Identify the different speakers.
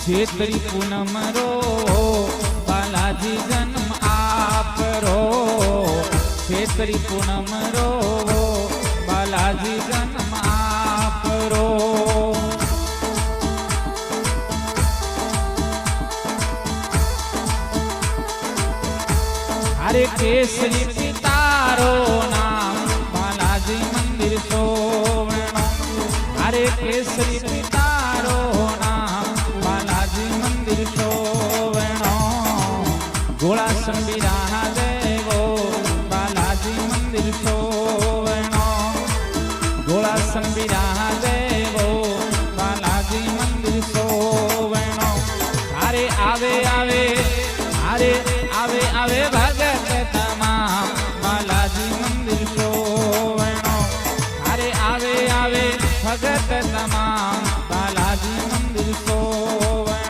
Speaker 1: चेतरी पूनम रो बालाजी जन्म आप रो चेतरी पूनम रो बालाजी जन्म आप रो अरे केसरी पितारो नाम बालाजी मंदिर सोवणो अरे केसरी पितारो नाम बालाजी मंदिर सोवणो गोळा संबीरा देवो बालाजी मंदिर सोवणो गोळा संबीरा देवो बालाजी मंदिर सोवणो अरे आवे आवे अरे आवे आवे भगत तमाम बालाजी मंदिर सोवणो अरे आवे आवे भगत तमाम